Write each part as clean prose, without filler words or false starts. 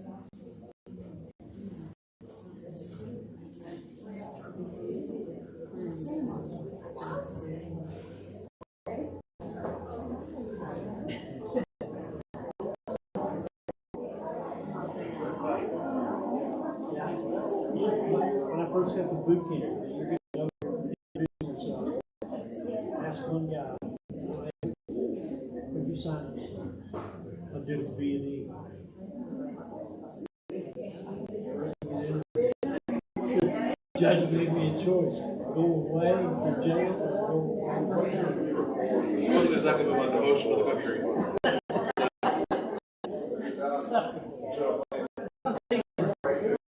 When I first got to boot camp, you're going to introduce yourself. Ask one guy, would you sign up? I'll do it B&E. Judge gave me a choice: go away to jail or go away. It wasn't exactly about the ocean of the country.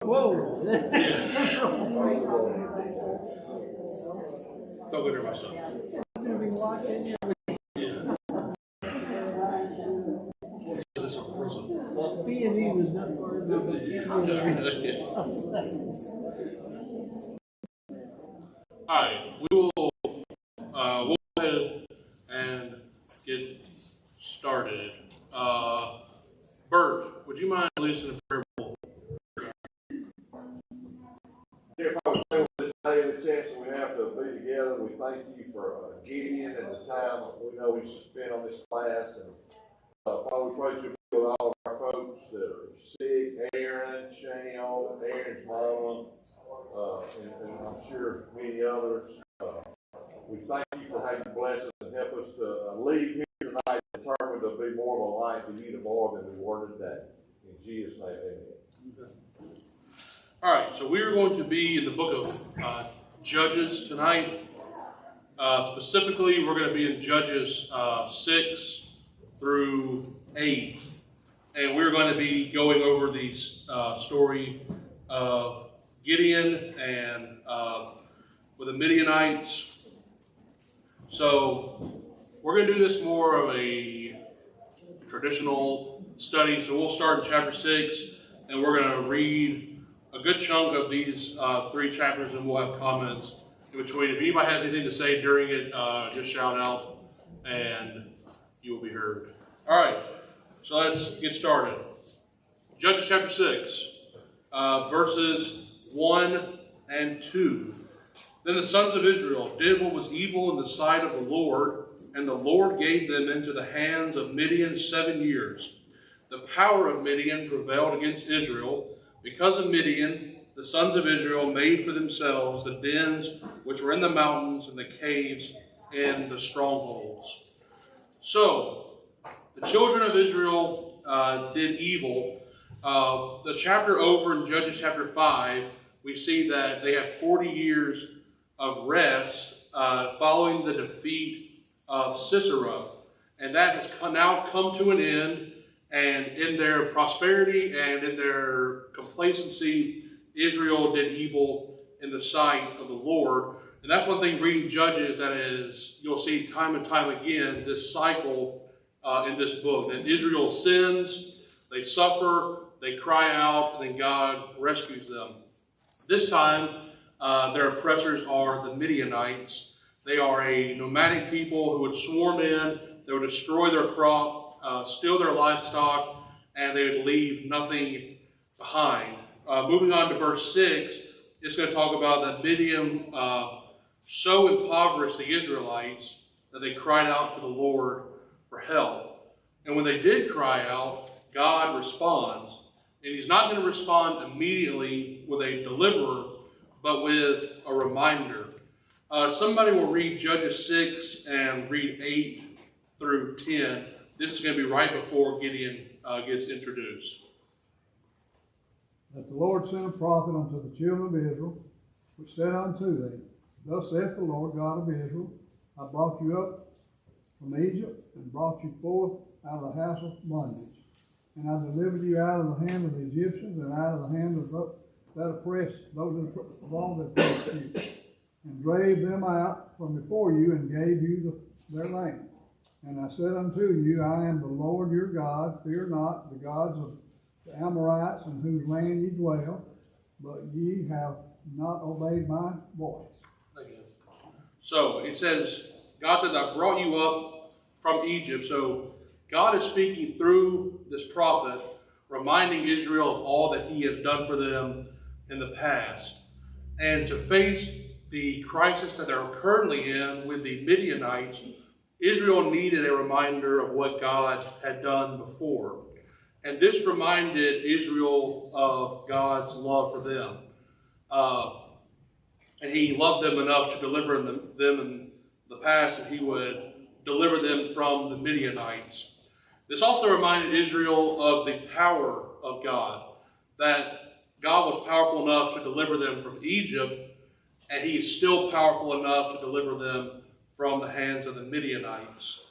Whoa! Don't go near my son. I'm going to be locked in here. It's a prison. B&E was not far enough. All right, we'll go ahead and get started. Bert, would you mind leading a prayer? Dear Father, thank you for this day and the chance that we have to be together. We thank you for Gideon and the time we know we spent on this class. And Father, we praise you with all of our folks that are sick, Aaron, Shane, Aaron's mama, and I'm sure many others. We thank you for how you bless us and help us to leave here tonight determined to be more of a light to you tomorrow than we were today. In Jesus' name, amen. All right, so we are going to be in the book of Judges tonight. Specifically, we're going to be in Judges 6 through 8. And we're going to be going over the story of Gideon and with the Midianites. So we're going to do this more of a traditional study. So we'll start in chapter 6, and we're going to read a good chunk of these 3 chapters, and we'll have comments in between. If anybody has anything to say during it, just shout out, and you will be heard. All right, so let's get started. Judges chapter 6, verses 1 and 2. Then the sons of Israel did what was evil in the sight of the Lord, and the Lord gave them into the hands of Midian 7 years. The power of Midian prevailed against Israel. Because of Midian, the sons of Israel made for themselves the dens which were in the mountains and the caves and the strongholds. So, the children of Israel did evil. The chapter over in Judges chapter 5, we see that they have 40 years of rest following the defeat of Sisera. And that has now come to an end. And in their prosperity and in their complacency, Israel did evil in the sight of the Lord. And that's one thing reading Judges, that is, you'll see time and time again this cycle in this book. That Israel sins, they suffer, they cry out, and then God rescues them. This time, their oppressors are the Midianites. They are a nomadic people who would swarm in, they would destroy their crop, steal their livestock, and they would leave nothing behind. Moving on to verse 6, it's going to talk about that Midian so impoverished the Israelites that they cried out to the Lord for help. And when they did cry out, God responds. And he's not going to respond immediately with a deliverer, but with a reminder. Somebody will read Judges 6 and read 8 through 10. This is going to be right before Gideon gets introduced. That the Lord sent a prophet unto the children of Israel, which said unto them, Thus saith the Lord God of Israel, I brought you up from Egypt, and brought you forth out of the house of bondage. And I delivered you out of the hand of the Egyptians, and out of the hand of those that oppressed, those of all that oppressed you, and drave them out from before you, and gave you their land. And I said unto you, I am the Lord your God, fear not the gods of the Amorites, in whose land ye dwell, but ye have not obeyed my voice. So it says, God says, I brought you up from Egypt. So God is speaking through this prophet, reminding Israel of all that he has done for them in the past. And to face the crisis that they're currently in with the Midianites, Israel needed a reminder of what God had done before. And this reminded Israel of God's love for them. And he loved them enough to deliver them in the past, and he would deliver them from the Midianites. This also reminded Israel of the power of God, that God was powerful enough to deliver them from Egypt, and he is still powerful enough to deliver them from the hands of the Midianites.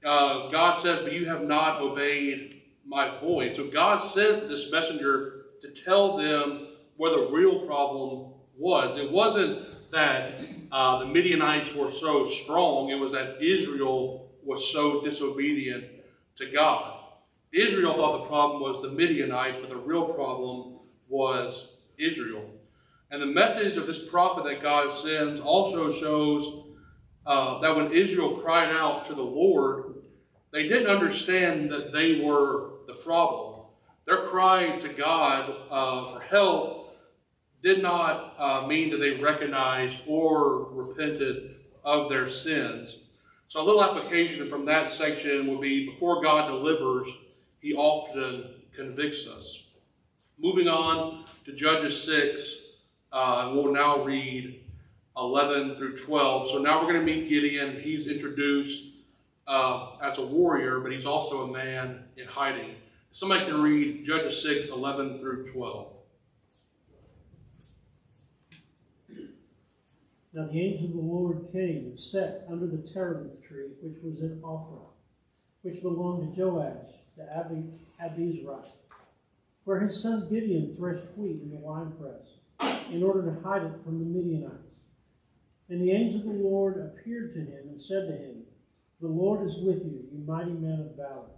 God says, but you have not obeyed my voice. So God sent this messenger to tell them where the real problem was. It wasn't that the Midianites were so strong. It was that Israel was so disobedient to God. Israel thought the problem was the Midianites, but the real problem was Israel. And the message of this prophet that God sends also shows that when Israel cried out to the Lord, they didn't understand that they were the problem. Their cry to God for help did not mean that they recognized or repented of their sins. So a little application from that section would be, before God delivers, he often convicts us. Moving on to Judges 6, we'll now read 11 through 12. So now we're going to meet Gideon. He's introduced as a warrior, but he's also a man in hiding. Somebody can read Judges 6, 11 through 12. Now the angel of the Lord came and sat under the terebinth tree, which was in Ophrah, which belonged to Joash the Abizrite, where his son Gideon threshed wheat in the winepress, in order to hide it from the Midianites. And the angel of the Lord appeared to him and said to him, "The Lord is with you, you mighty man of valor."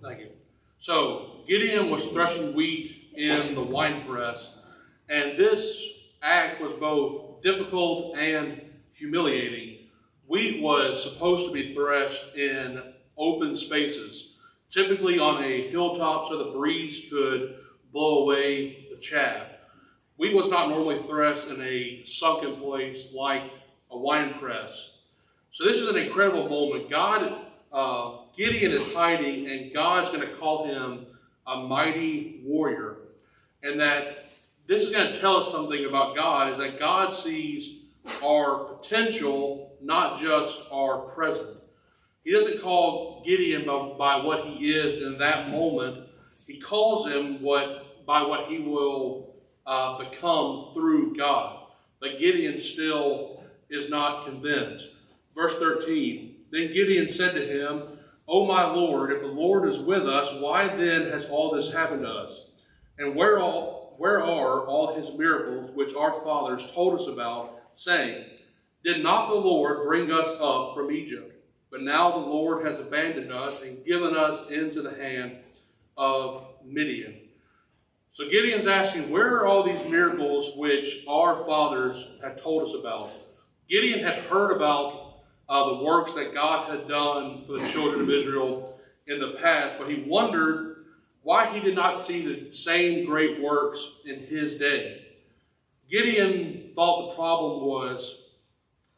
Thank you. So Gideon was threshing wheat in the winepress, and this act was both difficult and humiliating. Wheat was supposed to be threshed in open spaces, typically on a hilltop so the breeze could blow away the chaff. Wheat was not normally threshed in a sunken place like a wine press. So this is an incredible moment. Gideon is hiding, and God's going to call him a mighty warrior. And that this is going to tell us something about God, is that God sees our potential, not just our present. He doesn't call Gideon by what he is in that moment. He calls him by what he will become through God. But Gideon still is not convinced. Verse 13, then Gideon said to him, "O my Lord, if the Lord is with us, why then has all this happened to us? And where are all his miracles which our fathers told us about, saying, did not the Lord bring us up from Egypt? But now the Lord has abandoned us and given us into the hand of Midian." So Gideon's asking, where are all these miracles which our fathers had told us about? Gideon had heard about the works that God had done for the children of Israel in the past, but he wondered why he did not see the same great works in his day. Gideon thought the problem was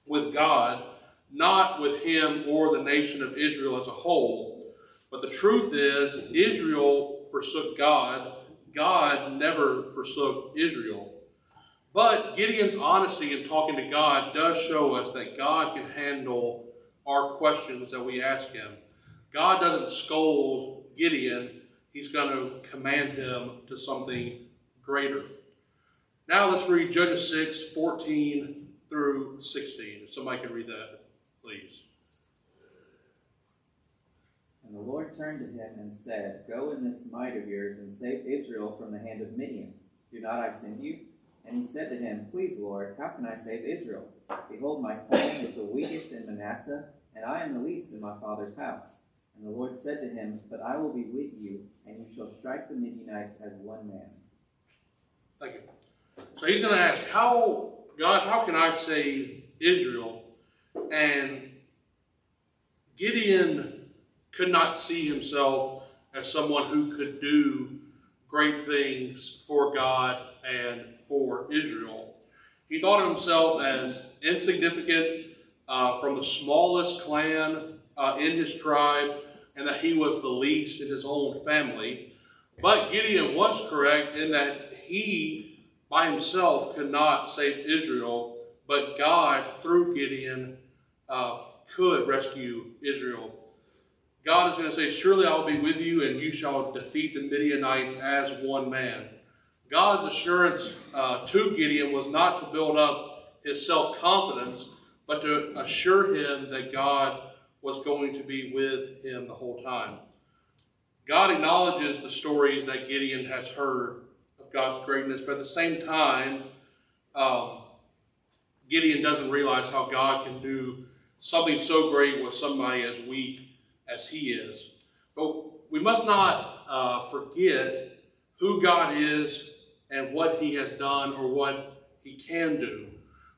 with God, not with him or the nation of Israel as a whole. But the truth is, Israel forsook God. God never forsook Israel. But Gideon's honesty in talking to God does show us that God can handle our questions that we ask him. God doesn't scold Gideon. He's going to command him to something greater. Now let's read Judges 6, 14 through 16. If somebody can read that, please. And the Lord turned to him and said, "Go in this might of yours and save Israel from the hand of Midian. Do not I send you?" And he said to him, "Please, Lord, how can I save Israel? Behold, my clan is the weakest in Manasseh, and I am the least in my father's house." And the Lord said to him, "But I will be with you, and you shall strike the Midianites as one man." Thank you. So he's going to ask, God, how can I save Israel? And Gideon could not see himself as someone who could do great things for God and for Israel. He thought of himself as insignificant from the smallest clan in his tribe, and that he was the least in his own family. But Gideon was correct in that he by himself could not save Israel, but God, through Gideon, could rescue Israel. God is going to say, surely I will be with you, and you shall defeat the Midianites as one man. God's assurance to Gideon was not to build up his self-confidence, but to assure him that God was going to be with him the whole time. God acknowledges the stories that Gideon has heard of God's greatness, but at the same time, Gideon doesn't realize how God can do something so great with somebody as weak as he is. But we must not forget who God is and what he has done or what he can do.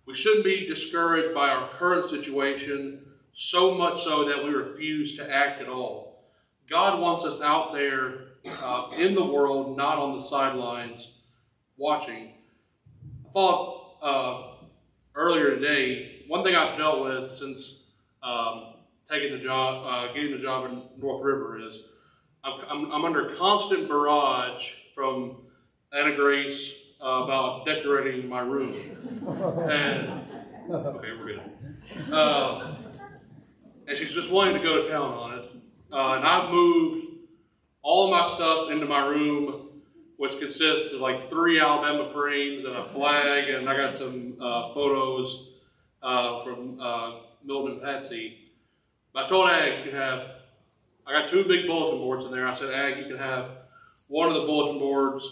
We shouldn't be discouraged by our current situation, so much so that we refuse to act at all. God wants us out there in the world, not on the sidelines watching. I thought earlier today, one thing I've dealt with since getting the job in North River is I'm under constant barrage from Anna Grace about decorating my room. And okay, we're good. And she's just wanting to go to town on it. And I've moved all of my stuff into my room, which consists of like 3 Alabama frames and a flag, and I got some photos from Milton and Patsy. But I told Ag you can have, I got 2 big bulletin boards in there. I said, Ag, you can have one of the bulletin boards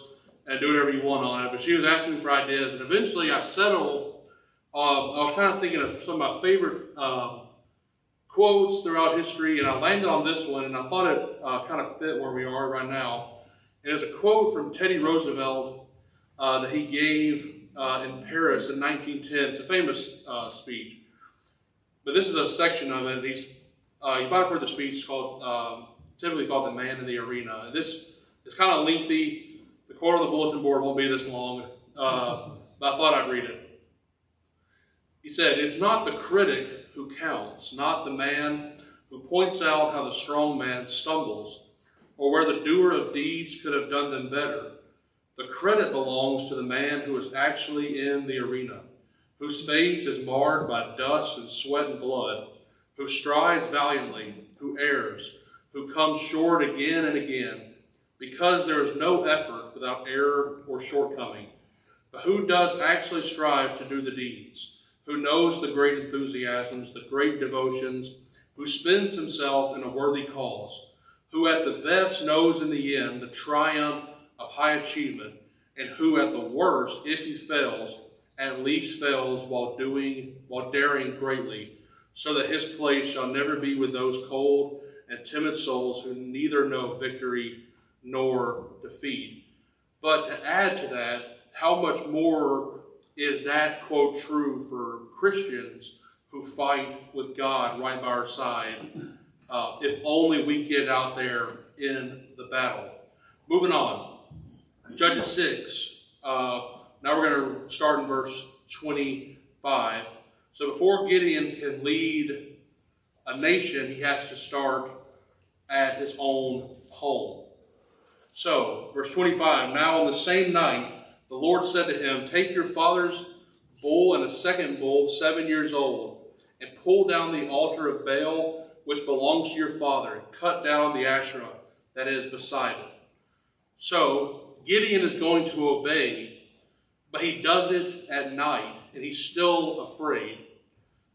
and do whatever you want on it. But she was asking me for ideas, and eventually I settled. I was kind of thinking of some of my favorite quotes throughout history, and I landed on this one, and I thought it kind of fit where we are right now. And it's a quote from Teddy Roosevelt that he gave in Paris in 1910. It's a famous speech. But this is a section of it. You might have heard the speech called, typically called The Man in the Arena. This is kind of lengthy. The quote on the bulletin board won't be this long, but I thought I'd read it. He said, "It's not the critic who counts, not the man who points out how the strong man stumbles, or where the doer of deeds could have done them better. The credit belongs to the man who is actually in the arena, whose face is marred by dust and sweat and blood, who strives valiantly, who errs, who comes short again and again, because there is no effort without error or shortcoming. But who does actually strive to do the deeds, who knows the great enthusiasms, the great devotions, who spends himself in a worthy cause, who at the best knows in the end the triumph of high achievement, and who at the worst, if he fails, at least fails while daring greatly, so that his place shall never be with those cold and timid souls who neither know victory nor defeat." But to add to that, how much more is that quote true for Christians who fight with God right by our side, if only we get out there in the battle. Moving on, Judges 6. Now we're going to start in verse 25. So before Gideon can lead a nation, he has to start at his own home. So, verse 25, "Now on the same night, the Lord said to him, Take your father's bull and a second bull, 7 years old, and pull down the altar of Baal, which belongs to your father, and cut down the Asherah that is beside it." So, Gideon is going to obey, but he does it at night, and he's still afraid.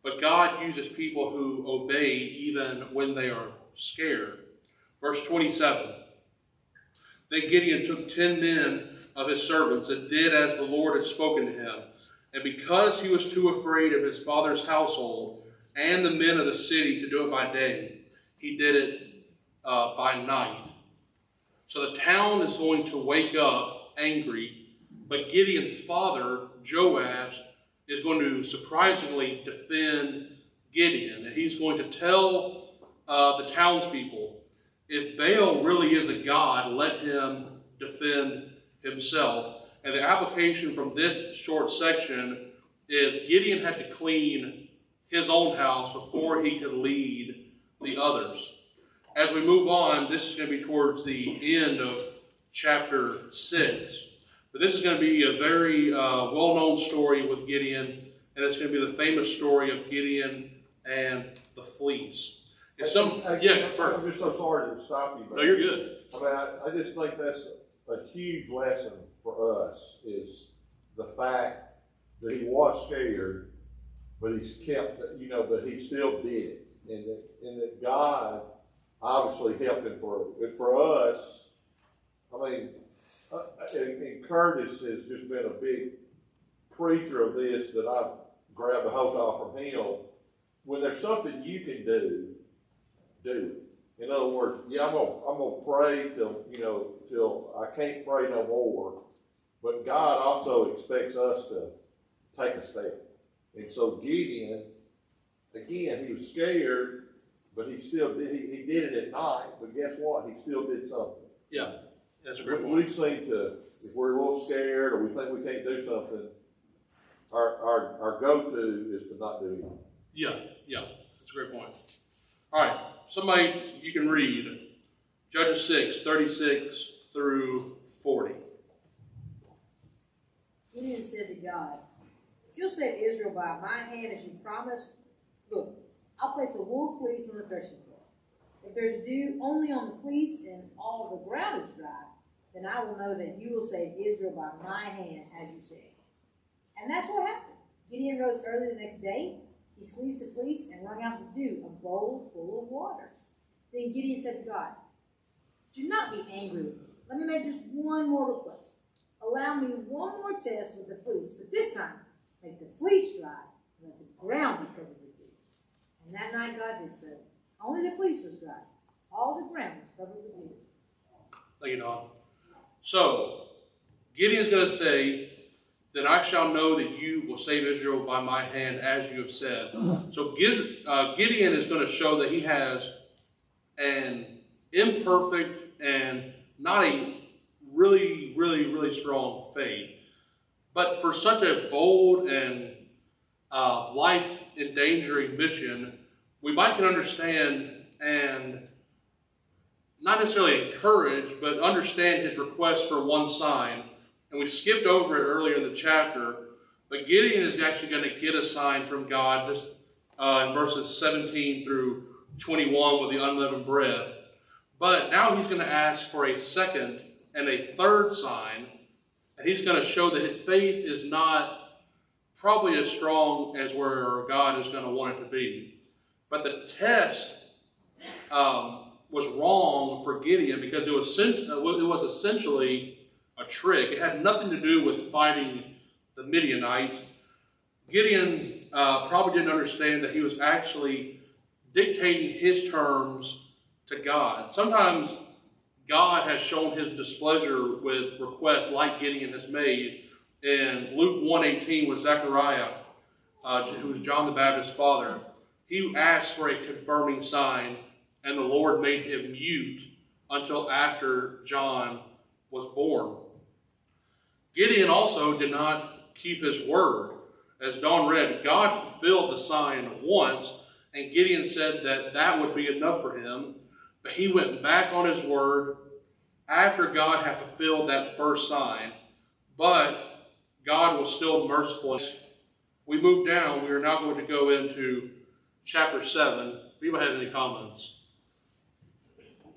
But God uses people who obey even when they are scared. Verse 27, "Then Gideon took 10 men of his servants and did as the Lord had spoken to him. And because he was too afraid of his father's household and the men of the city to do it by day, he did it by night." So the town is going to wake up angry, but Gideon's father, Joash, is going to surprisingly defend Gideon. And he's going to tell the townspeople, if Baal really is a god, let him defend himself. And the application from this short section is Gideon had to clean his own house before he could lead the others. As we move on, this is going to be towards the end of chapter 6. But this is going to be a very well-known story with Gideon, and it's going to be the famous story of Gideon and the fleece. I'm just so sorry to stop you, but No, you're good. I mean, I just think that's a huge lesson for us, is the fact that he was scared, but he's kept, that he still did it. And that God obviously helped him for us. I mean, and Curtis has just been a big preacher of this, that I've grabbed a hold of from him. When there's something you can do it. In other words, I'm gonna pray till I can't pray no more. But God also expects us to take a step. And so Gideon, again, he was scared, but he still did. He did it at night. But guess what? He still did something. Yeah, that's a great point. We seem to, if we're a little scared or we think we can't do something, our go-to is to not do anything. Yeah, that's a great point. All right, somebody, you can read Judges 6, 36 through 40. Gideon said to God, if you'll save Israel by my hand as you promised, look, I'll place a wool fleece on the threshing floor. If there's dew only on the fleece and all the ground is dry, then I will know that you will save Israel by my hand as you said. And that's what happened. Gideon rose early the next day. He squeezed the fleece and wrung out the dew, a bowl full of water. Then Gideon said to God, do not be angry with me. Let me make just one more request. Allow me one more test with the fleece, but this time make the fleece dry and let the ground be covered with dew. And that night God did so. Only the fleece was dry. All the ground was covered with dew. Thank you, Don. So, Gideon's going to say, then I shall know that you will save Israel by my hand, as you have said. So Gideon is going to show that he has an imperfect and not a really, really, really strong faith. But for such a bold and life-endangering mission, we might can understand and not necessarily encourage, but understand his request for one sign. And we skipped over it earlier in the chapter, but Gideon is actually going to get a sign from God just in verses 17 through 21 with the unleavened bread. But now he's going to ask for a second and a third sign, and he's going to show that his faith is not probably as strong as where God is going to want it to be. But the test was wrong for Gideon because it was essentially a trick. It had nothing to do with fighting the Midianites. Gideon probably didn't understand that he was actually dictating his terms to God. Sometimes God has shown his displeasure with requests like Gideon has made. In Luke 1:18 with Zechariah, who was John the Baptist's father, he asked for a confirming sign, and the Lord made him mute until after John was born. Gideon also did not keep his word. As Don read, God fulfilled the sign once, and Gideon said that that would be enough for him. But he went back on his word after God had fulfilled that first sign. But God was still merciful. We move down. We are now going to go into chapter 7. If anybody has any comments,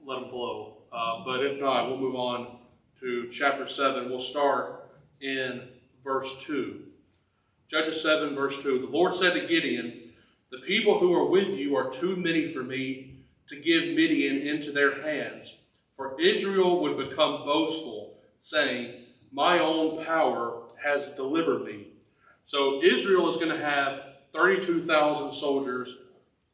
let them flow. But if not, we'll move on to chapter 7. We'll start in verse 2. Judges 7, verse 2. The Lord said to Gideon, the people who are with you are too many for me to give Midian into their hands. For Israel would become boastful, saying, my own power has delivered me. So Israel is going to have 32,000 soldiers.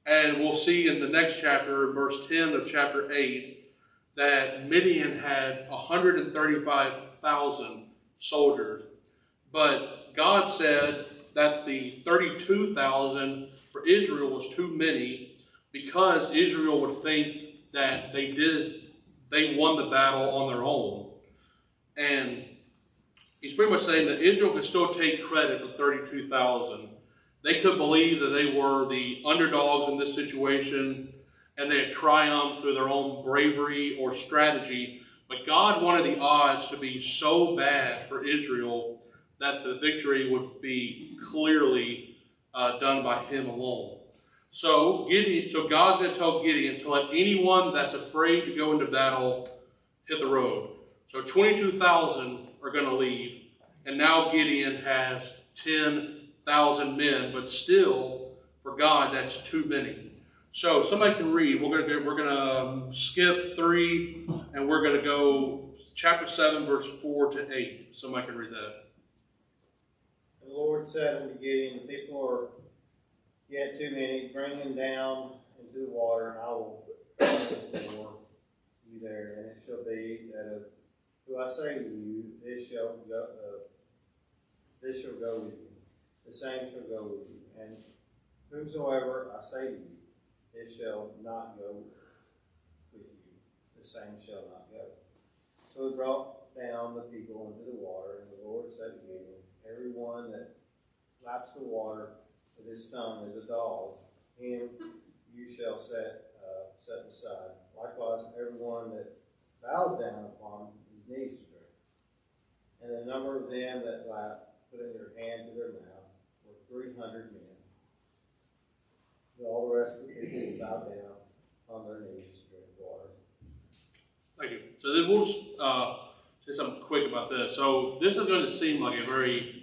And we'll see in the next chapter, verse 10 of chapter 8, that Midian had 135,000 soldiers. But God said that the 32,000 for Israel was too many because Israel would think that they won the battle on their own. And he's pretty much saying that Israel could still take credit for 32,000. They could believe that they were the underdogs in this situation and they had triumphed through their own bravery or strategy. But God wanted the odds to be so bad for Israel that the victory would be clearly done by him alone. So God's going to tell Gideon to let anyone that's afraid to go into battle hit the road. So 22,000 are going to leave, and now Gideon has 10,000 men, but still, for God, that's too many. So somebody can read. We're going to skip 3, and we're going to go chapter 7, verse 4 to 8. Somebody can read that. The Lord said unto Gideon, the people are yet too many. Bring them down into the water, and I will pour you there. And it shall be that of who I say to you, this shall go with you. The same shall go with you. And whomsoever I say to you, it shall not go with you. The same shall not go. So he brought down the people into the water, and the Lord said to Gideon, every one that laps the water with his tongue as a dog, him you shall set aside. Likewise, everyone that bows down upon his knees to drink. And the number of them that lapped, putting their hand to their mouth, were 300 men. But all the rest of the people bowed down on their knees to drink water. Thank you. So then we'll just say something quick about this. So this is going to seem like a very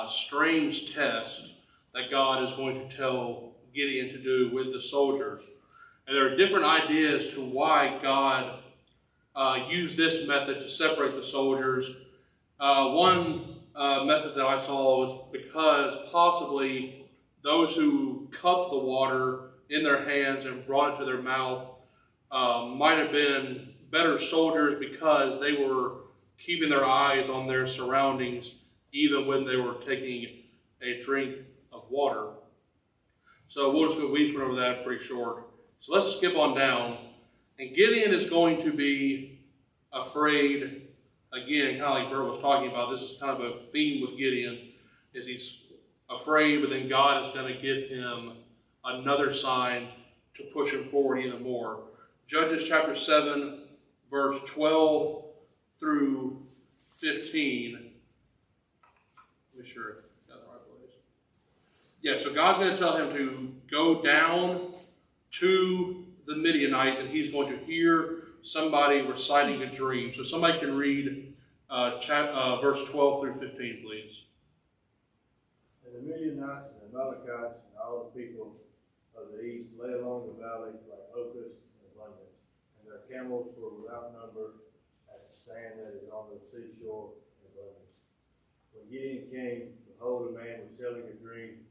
strange test that God is going to tell Gideon to do with the soldiers. And there are different ideas to why God used this method to separate the soldiers. One method that I saw was because possibly those who cupped the water in their hands and brought it to their mouth might have been better soldiers because they were keeping their eyes on their surroundings even when they were taking a drink of water. So we just went over that pretty short. So let's skip on down. And Gideon is going to be afraid, again, kind of like Bert was talking about. This is kind of a theme with Gideon, is he's afraid, but then God is going to give him another sign to push him forward even more. Judges chapter 7, verse 12 through 15. Make sure I got the right place. Yeah, so God's going to tell him to go down to the Midianites, and he's going to hear somebody reciting a dream. So somebody can read verse 12 through 15, please. And the Midianites and the Amalekites and all the people of the east lay along the valley like locusts and abundance, and their camels were without number as the sand that is on the seashore in abundance. When Gideon came, behold, a man was telling a dream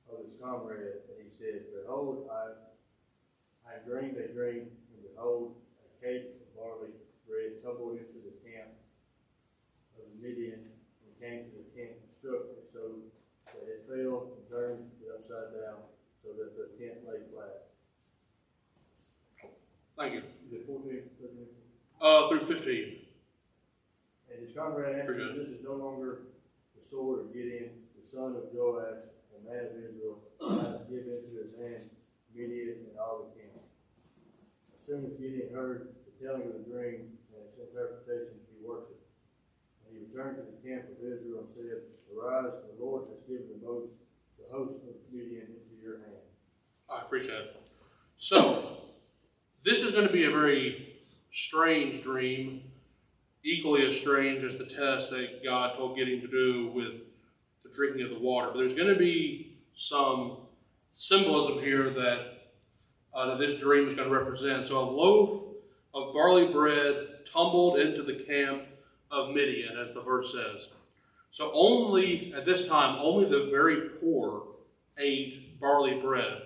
of his comrade, and he said, behold, I dreamed a dream, and behold, a cake of barley bread tumbled into the camp of the Midian, and came to the tent and struck it so that it fell and turned it upside down, so that the tent lay flat. Thank you. Is it 14, 13? Through 15. And his comrade answered, this is no longer the sword of Gideon, the son of Joash, a man of Israel, I have given into his hand Midian and all the camp. As soon as Gideon heard the telling of the dream and its interpretation, he worshipped. And he returned to the camp of Israel and said, arise, the Lord has given the host of Midian into your hand. I appreciate it. So, this is going to be a very strange dream, equally as strange as the test that God told Gideon to do with the drinking of the water. But there's going to be some symbolism here that this dream is going to represent. So a loaf of barley bread tumbled into the camp of Midian, as the verse says. So at this time, only the very poor ate barley bread.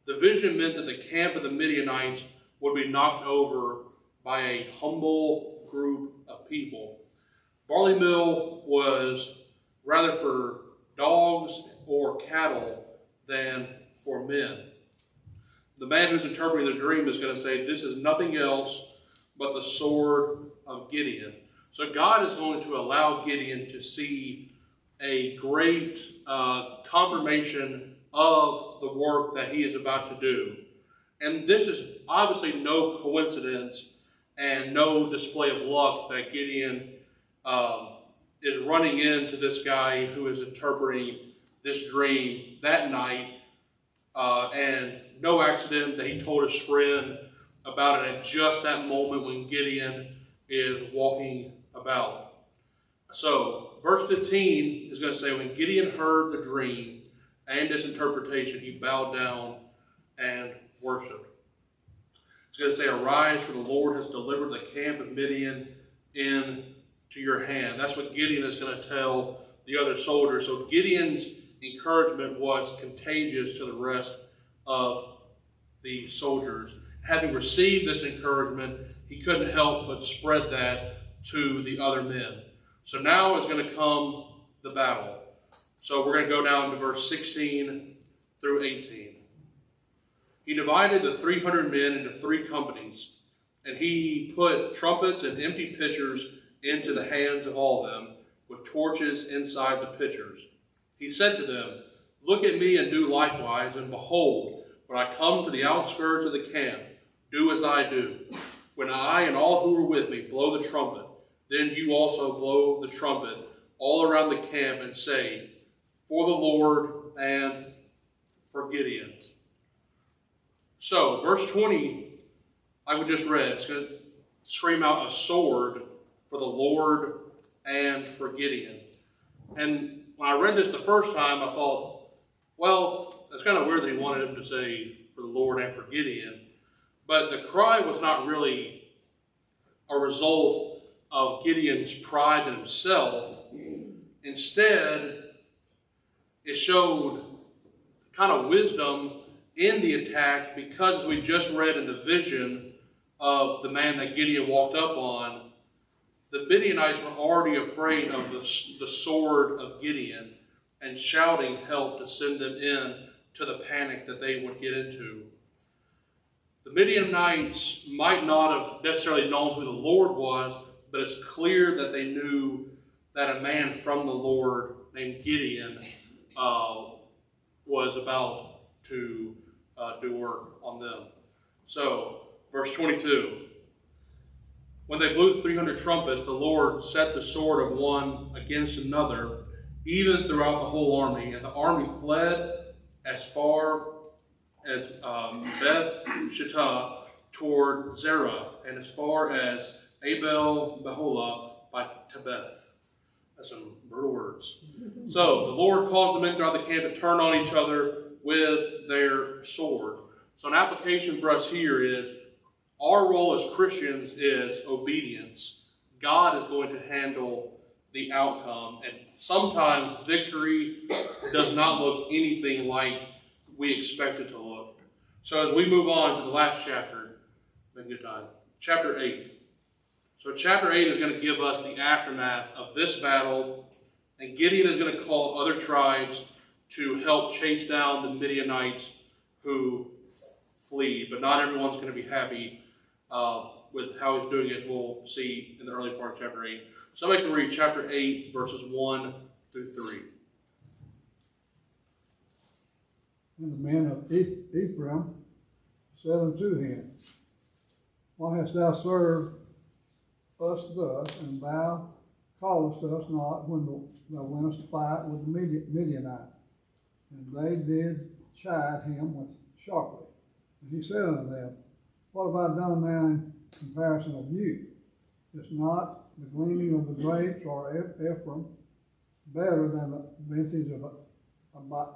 The vision meant that the camp of the Midianites would be knocked over by a humble group of people. Barley meal was rather for dogs or cattle than for men. the man who's interpreting the dream is going to say, this is nothing else but the sword of Gideon. So God is going to allow Gideon to see a great confirmation of the work that he is about to do. And this is obviously no coincidence and no display of luck that Gideon is running into this guy who is interpreting this dream that night, and no accident that he told his friend about it at just that moment when Gideon is walking about. So, verse 15 is going to say, when Gideon heard the dream and its interpretation, he bowed down and worshiped. It's going to say, arise, for the Lord has delivered the camp of Midian into your hand. That's what Gideon is going to tell the other soldiers. So Gideon's encouragement was contagious to the rest of the soldiers. Having received this encouragement, he couldn't help but spread that to the other men. So now is going to come the battle. So we're going to go down to verse 16 through 18. He divided the 300 men into 3 companies, and he put trumpets and empty pitchers into the hands of all of them, with torches inside the pitchers. He said to them, look at me and do likewise, and behold, when I come to the outskirts of the camp, do as I do. When I and all who are with me blow the trumpet, then you also blow the trumpet all around the camp and say, for the Lord and for Gideon. So, verse 20, like we just read, it's going to scream out a sword for the Lord and for Gideon. And when I read this the first time, I thought, well, it's kind of weird that he wanted him to say for the Lord and for Gideon. But the cry was not really a result of Gideon's pride in himself. Instead, it showed kind of wisdom in the attack, because as we just read in the vision of the man that Gideon walked up on, the Midianites were already afraid of the sword of Gideon and shouting help to send them in to the panic that they would get into. The Midianites might not have necessarily known who the Lord was, but it's clear that they knew that a man from the Lord named Gideon was about to do work on them. So, verse 22. When they blew the 300 trumpets, the Lord set the sword of one against another, even throughout the whole army. And the army fled as far as Beth Shittah toward Zerah, and as far as Abel Beholah by Tebeth. That's some brutal words. So the Lord caused the men throughout the camp to turn on each other with their sword. So an application for us here is, our role as Christians is obedience. God is going to handle the outcome. And sometimes victory does not look anything like we expect it to look. So as we move on to the last chapter, make a good time. Chapter 8. So chapter 8 is going to give us the aftermath of this battle. And Gideon is going to call other tribes to help chase down the Midianites who flee. But not everyone's going to be happy with how he's doing, as we'll see in the early part of chapter 8. Somebody can read chapter 8, verses 1 through 3. And the men of Ephraim said unto him, why hast thou served us thus, and thou callest us not when thou wentest to fight with the Midianites? And they did chide him sharply. And he said unto them, what have I done now in comparison of you? Is not the gleaning of the grapes or Ephraim better than the vintage of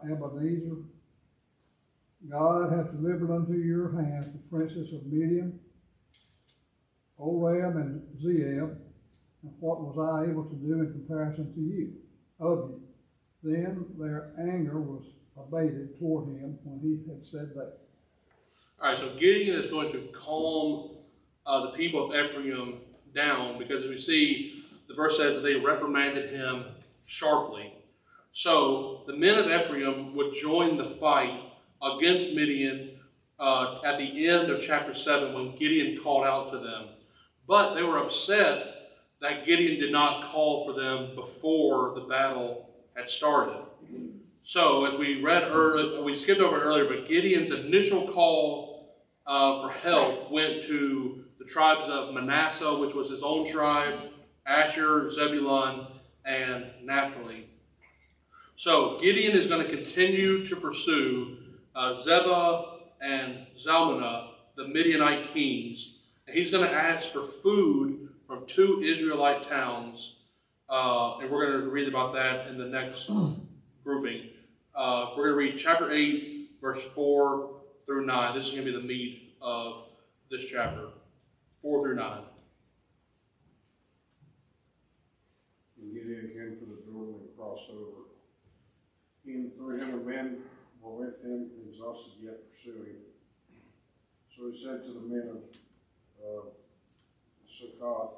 Ebenezer? God hath delivered unto your hands the princes of Midian, Oreb and Zeeb, and what was I able to do in comparison to you, of you? Then their anger was abated toward him when he had said that. All right, so Gideon is going to calm the people of Ephraim down, because we see the verse says that they reprimanded him sharply. So the men of Ephraim would join the fight against Midian at the end of chapter 7 when Gideon called out to them. But they were upset that Gideon did not call for them before the battle had started. So, as we read earlier, we skipped over it earlier, but Gideon's initial call for help went to the tribes of Manasseh, which was his own tribe, Asher, Zebulun, and Naphtali. So, Gideon is going to continue to pursue Zebah and Zalmunna, the Midianite kings, and he's going to ask for food from 2 Israelite towns, and we're going to read about that in the next grouping. We're going to read chapter 8, verse 4 through 9. This is going to be the meat of this chapter, 4 through 9. And Gideon came to the Jordan and crossed over. He and 300 men were with him, exhausted yet pursuing. So he said to the men of Succoth,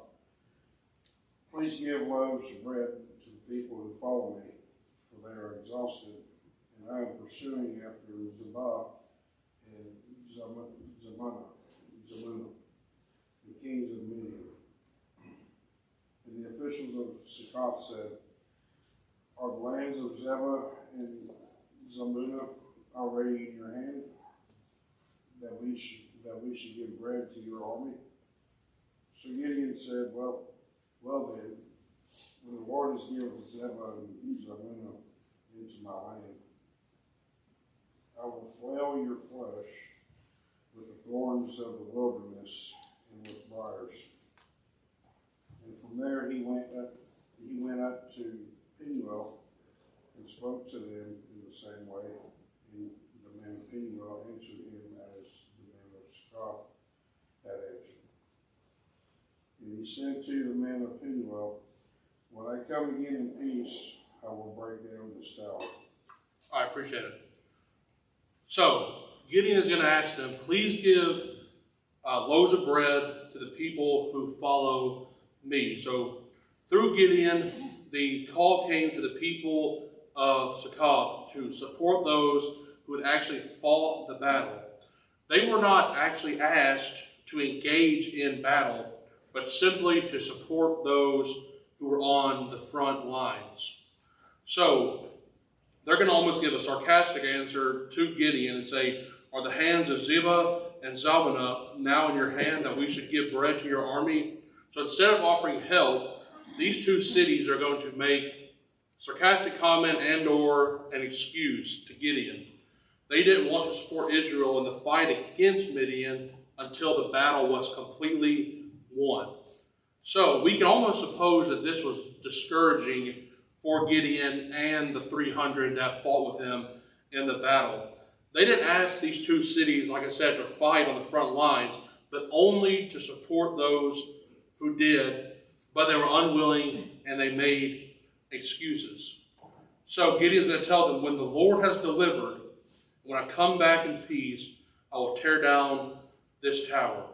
"Please give loaves of bread to the people who follow me, for they are exhausted, and I am pursuing after Zebah and Zalmunna, the kings of Midian." And the officials of Succoth said, "Are the lands of Zebah and Zalmunna already in your hand, that we should give bread to your army?" So Gideon said, Well then, when the Lord has given Zebah and Zalmunna into my hand, I will flail your flesh with the thorns of the wilderness and with briars. And from there he went up to Penuel and spoke to them in the same way. And the man of Penuel answered him as the man of Succoth had answered. And he said to the man of Penuel, "When I come again in peace, I will break down this tower." I appreciate it. So, Gideon is going to ask them, please give loaves of bread to the people who follow me. So, through Gideon, the call came to the people of Succoth to support those who had actually fought the battle. They were not actually asked to engage in battle, but simply to support those who were on the front lines. So, they're going to almost give a sarcastic answer to Gideon and say, "Are the hands of Zebah and Zalmunna now in your hand that we should give bread to your army?" So instead of offering help, these 2 cities are going to make sarcastic comment and or an excuse to Gideon. They didn't want to support Israel in the fight against Midian until the battle was completely won. So we can almost suppose that this was discouraging for Gideon and the 300 that fought with him in the battle. They didn't ask these 2 cities, like I said, to fight on the front lines, but only to support those who did, but they were unwilling and they made excuses. So Gideon's going to tell them, when the Lord has delivered, when I come back in peace, I will tear down this tower.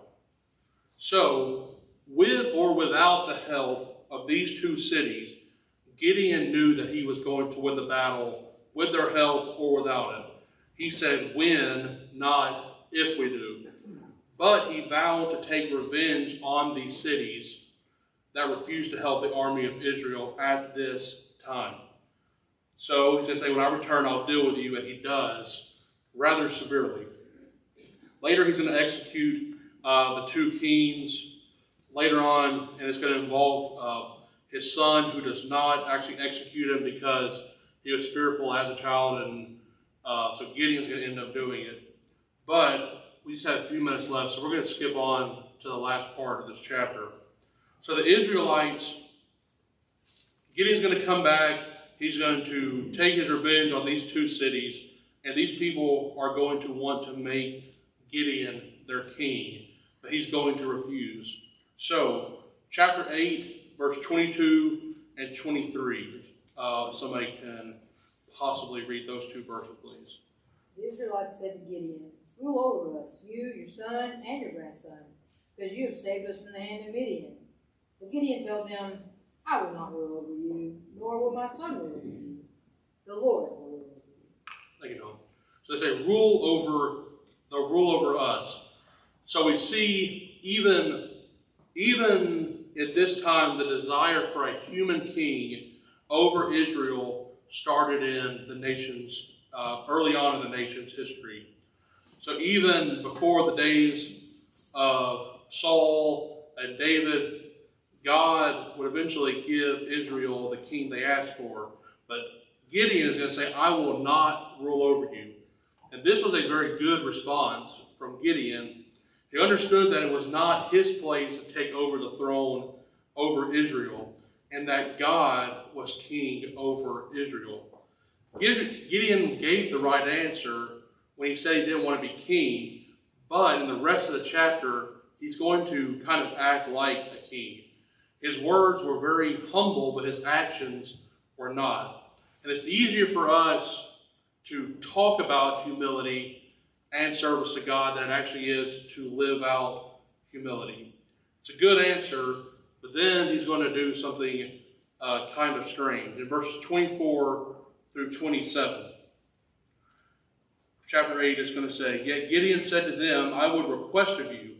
So, with or without the help of these 2 cities, Gideon knew that he was going to win the battle with their help or without it. He said, when, not if we do. But he vowed to take revenge on these cities that refused to help the army of Israel at this time. So he's going to say, when I return, I'll deal with you, and he does, rather severely. Later, he's going to execute the 2 kings later on, and it's going to involve his son, who does not actually execute him because he was fearful as a child, and so Gideon's going to end up doing it. But we just have a few minutes left, so we're going to skip on to the last part of this chapter. So the Israelites, Gideon's going to come back. He's going to take his revenge on these 2 cities, and these people are going to want to make Gideon their king, but he's going to refuse. So, chapter 8, verse 22 and 23. Somebody can possibly read those 2 verses, please. The Israelites said to Gideon, "Rule over us, you, your son, and your grandson, because you have saved us from the hand of Midian." But Gideon told them, "I will not rule over you, nor will my son rule over you. The Lord will rule over you." Thank you, Don. So they say, rule over they'll rule over us. So we see even at this time, the desire for a human king over Israel started in the nation's, early on in the nation's history. So even before the days of Saul and David, God would eventually give Israel the king they asked for. But Gideon is going to say, I will not rule over you. And this was a very good response from Gideon. He understood that it was not his place to take over the throne over Israel, and that God was king over Israel. Gideon gave the right answer when he said he didn't want to be king, but in the rest of the chapter, he's going to kind of act like a king. His words were very humble, but his actions were not. And it's easier for us to talk about humility and service to God than it actually is to live out humility. It's a good answer, but then he's going to do something kind of strange. In verses 24 through 27, chapter 8 is going to say, Yet Gideon said to them, I would request of you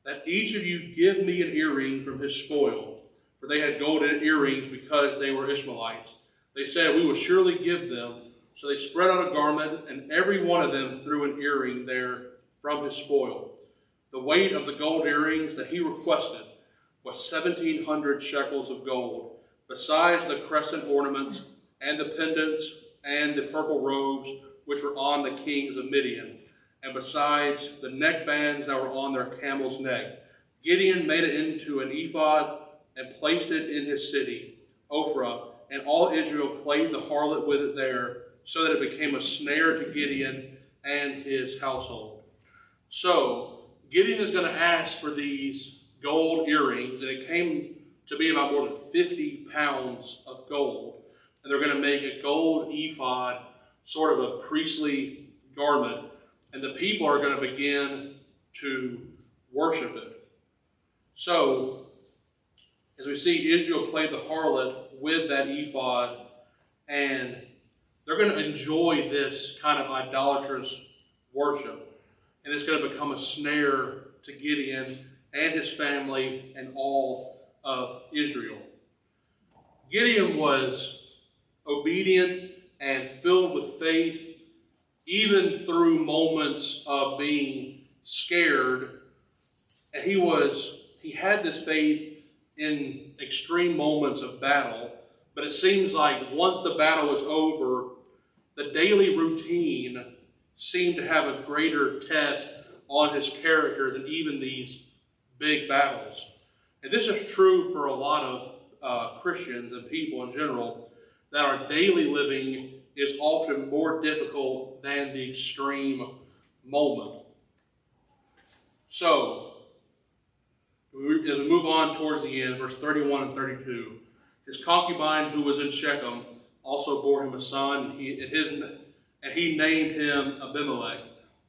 that each of you give me an earring from his spoil. For they had golden earrings because they were Ishmaelites. They said, we will surely give them. So they spread out a garment, and every one of them threw an earring there from his spoil. The weight of the gold earrings that he requested was 1,700 shekels of gold, besides the crescent ornaments and the pendants and the purple robes which were on the kings of Midian, and besides the neckbands that were on their camel's neck. Gideon made it into an ephod and placed it in his city, Ophrah, and all Israel played the harlot with it there, so that it became a snare to Gideon and his household. So Gideon is going to ask for these gold earrings, and it came to be about more than 50 pounds of gold. And they're going to make a gold ephod, sort of a priestly garment, and the people are going to begin to worship it. So, as we see, Israel played the harlot with that ephod, and they're going to enjoy this kind of idolatrous worship. And it's going to become a snare to Gideon and his family and all of Israel. Gideon was obedient and filled with faith, even through moments of being scared. And he had this faith in extreme moments of battle. But it seems like once the battle was over, the daily routine seemed to have a greater test on his character than even these big battles. And this is true for a lot of Christians and people in general, that our daily living is often more difficult than the extreme moment. So, as we move on towards the end, verse 31 and 32, his concubine who was in Shechem also bore him a son, and he named him Abimelech.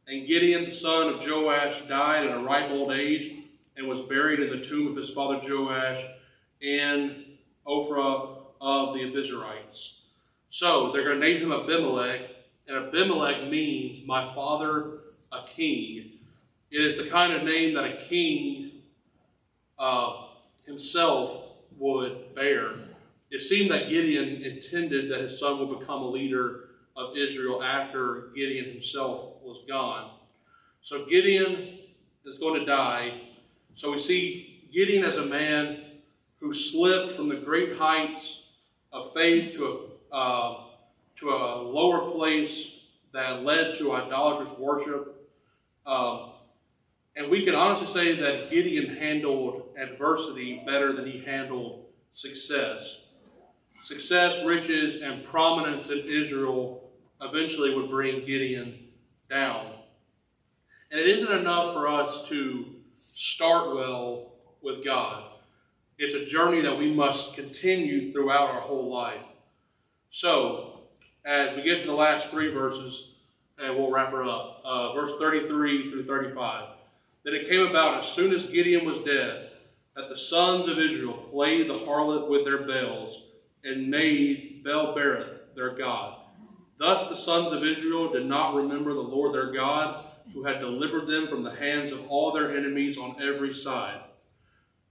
And Gideon, the son of Joash, died at a ripe old age and was buried in the tomb of his father Joash in Ophrah of the Abiezrites. So they're going to name him Abimelech, and Abimelech means my father, a king. It is the kind of name that a king himself would bear. It seemed that Gideon intended that his son would become a leader of Israel after Gideon himself was gone. So Gideon is going to die. So we see Gideon as a man who slipped from the great heights of faith to a lower place that led to idolatrous worship. And we can honestly say that Gideon handled adversity better than he handled success. Success, riches, and prominence in Israel eventually would bring Gideon down. And it isn't enough for us to start well with God. It's a journey that we must continue throughout our whole life. So, as we get to the last three verses, and we'll wrap her up, verse 33 through 35. Then it came about as soon as Gideon was dead, that the sons of Israel played the harlot with their bells, and made Baal-berith their god. Thus the sons of Israel did not remember the Lord their God, who had delivered them from the hands of all their enemies on every side.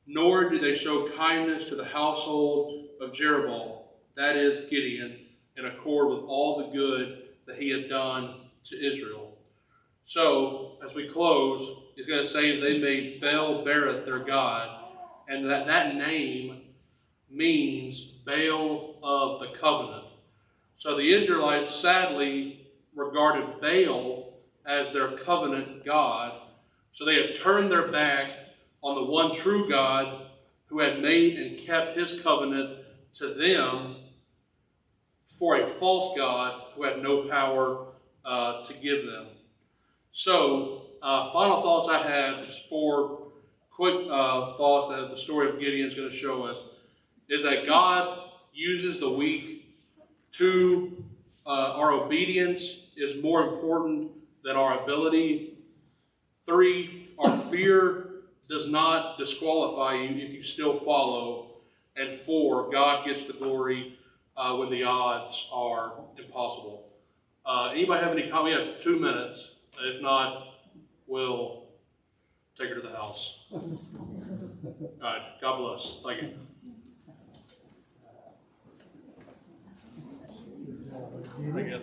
Nor did they show kindness to the household of Jerubbaal, that is Gideon, in accord with all the good that he had done to Israel. So, as we close, he's going to say they made Baal Berith their god, and that name means Baal of the covenant. So the Israelites sadly regarded Baal as their covenant god, so they had turned their back on the one true God who had made and kept his covenant to them for a false God who had no power to give them. So, final thoughts I have, just 4 quick thoughts that the story of Gideon is going to show us, is that God uses the weak to, our obedience is more important than our ability. 3, our fear does not disqualify you if you still follow. And 4, God gets the glory when the odds are impossible. Anybody have any comments? We have 2 minutes. If not, we'll take her to the house. All right. God bless. Thank you. Thank you.